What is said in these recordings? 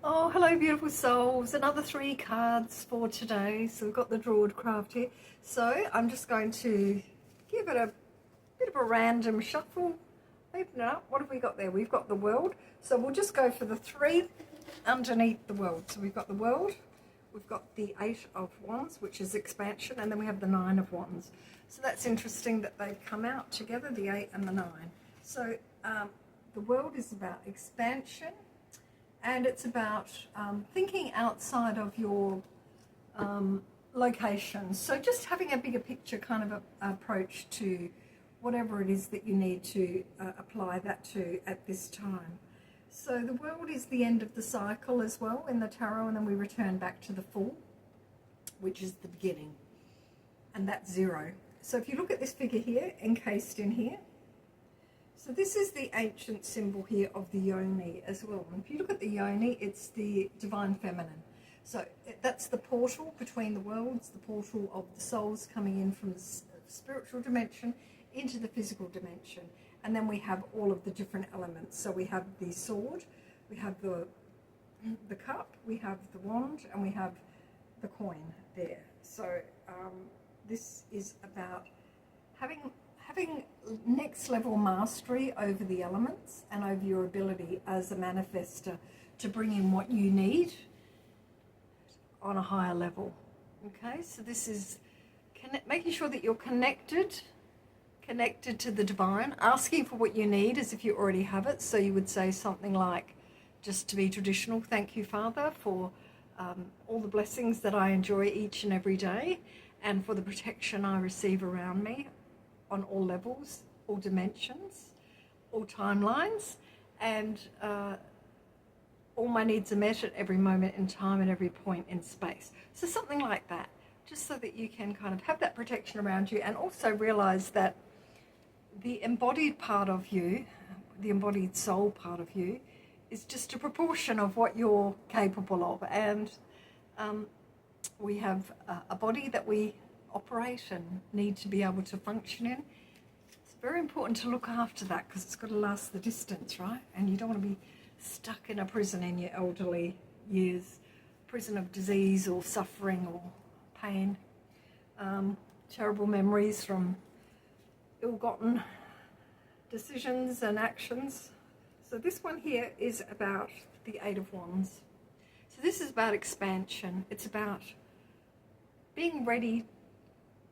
Oh, hello, beautiful souls. Another 3 cards for today. So we've got the Druidcraft here. So I'm just going to give it a bit of a random shuffle. Open it up. What have we got there? We've got the world. So we'll just go for the 3 underneath the world. So we've got the world. We've got the 8 of Wands, which is expansion. And then we have the 9 of Wands. So that's interesting that they come out together, the 8 and the 9. So the world is about expansion. And it's about thinking outside of your location. So just having a bigger picture kind of approach to whatever it is that you need to apply that to at this time. So the world is the end of the cycle as well in the tarot, and then we return back to the Fool, which is the beginning. And that's 0. So if you look at this figure here, encased in here, so this is the ancient symbol here of the yoni as well. And if you look at the yoni, it's the divine feminine. So that's the portal between the worlds, the portal of the souls coming in from the spiritual dimension into the physical dimension. And then we have all of the different elements. So we have the sword, we have the cup, we have the wand, and we have the coin there. So this is about having next level mastery over the elements and over your ability as a manifester to bring in what you need on a higher level. Okay, so this is making sure that you're connected to the divine, asking for what you need as if you already have it. So you would say something like, just to be traditional, thank you, Father, for all the blessings that I enjoy each and every day, and for the protection I receive around me on all levels, all dimensions, all timelines, and all my needs are met at every moment in time and every point in space. So something like that, just so that you can kind of have that protection around you, and also realize that the embodied part of you, the embodied soul part of you, is just a proportion of what you're capable of. And we have a body that we operate and need to be able to function in. It's very important to look after that, because it's got to last the distance, right? And you don't want to be stuck in a prison in your elderly years, prison of disease or suffering or pain, terrible memories from ill-gotten decisions and actions. So this one here is about the 8 of Wands. So this is about expansion. It's about being ready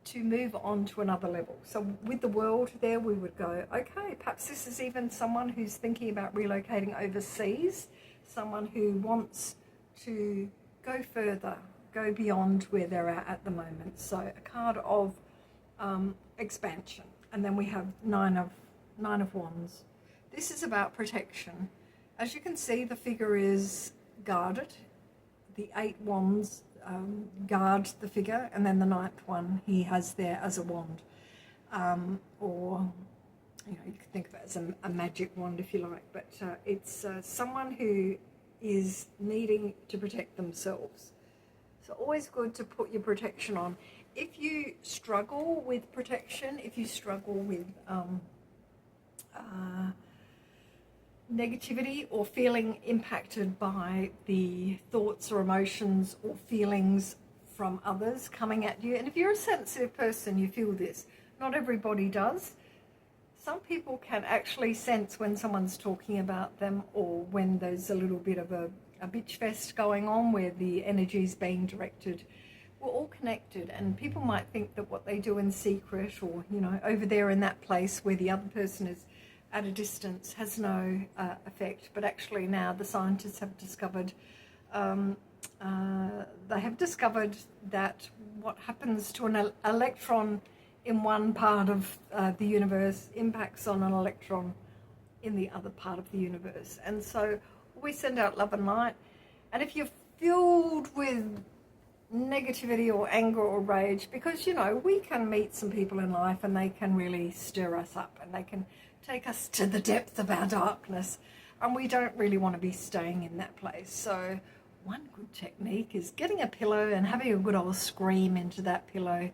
to move on to another level. So with the world there, we would go, okay, perhaps this is even someone who's thinking about relocating overseas, someone who wants to go further, go beyond where they're at the moment. So a card of expansion. And then we have 9 of Wands. This is about protection. As you can see, the figure is guarded. The 8 Wands guard the figure, and then the 9th one he has there as a wand, or you can think of it as a magic wand if you like, but it's someone who is needing to protect themselves. So always good to put your protection on. If you struggle with protection, if you struggle with negativity or feeling impacted by the thoughts or emotions or feelings from others coming at you, and if you're a sensitive person, you feel this. Not everybody does. Some people can actually sense when someone's talking about them, or when there's a little bit of a bitch fest going on where the energy's being directed. We're all connected, and people might think that what they do in secret, or over there in that place where the other person is at a distance, has no effect. But actually now the scientists have discovered, that what happens to an electron in one part of the universe impacts on an electron in the other part of the universe. And so we send out love and light. And if you're filled with negativity or anger or rage, because we can meet some people in life and they can really stir us up, and they can take us to the depth of our darkness, and we don't really want to be staying in that place. So one good technique is getting a pillow and having a good old scream into that pillow.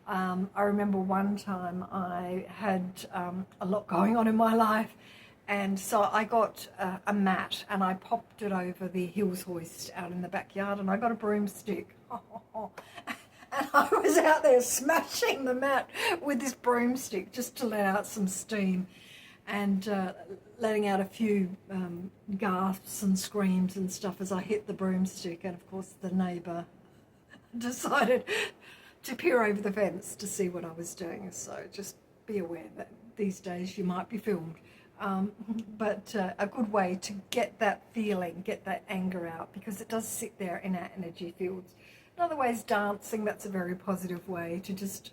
I remember one time I had a lot going on in my life, And so I got a mat and I popped it over the hills hoist out in the backyard, and I got a broomstick. And I was out there smashing the mat with this broomstick just to let out some steam, and letting out a few gasps and screams and stuff as I hit the broomstick. And of course the neighbour decided to peer over the fence to see what I was doing. So just be aware that these days you might be filmed. But a good way to get that feeling, get that anger out, because it does sit there in our energy fields. Another way is dancing. That's a very positive way to just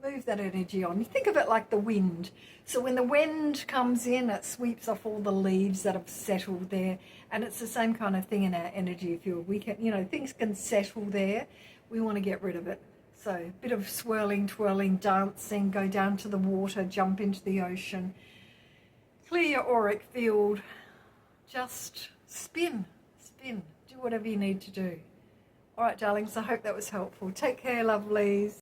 move that energy on. You think of it like the wind. So when the wind comes in, it sweeps off all the leaves that have settled there, and it's the same kind of thing in our energy field. We can, things can settle there. We want to get rid of it. So a bit of swirling, twirling, dancing, go down to the water, jump into the ocean, clear your auric field, just spin, do whatever you need to do. All right, darlings, I hope that was helpful. Take care, lovelies.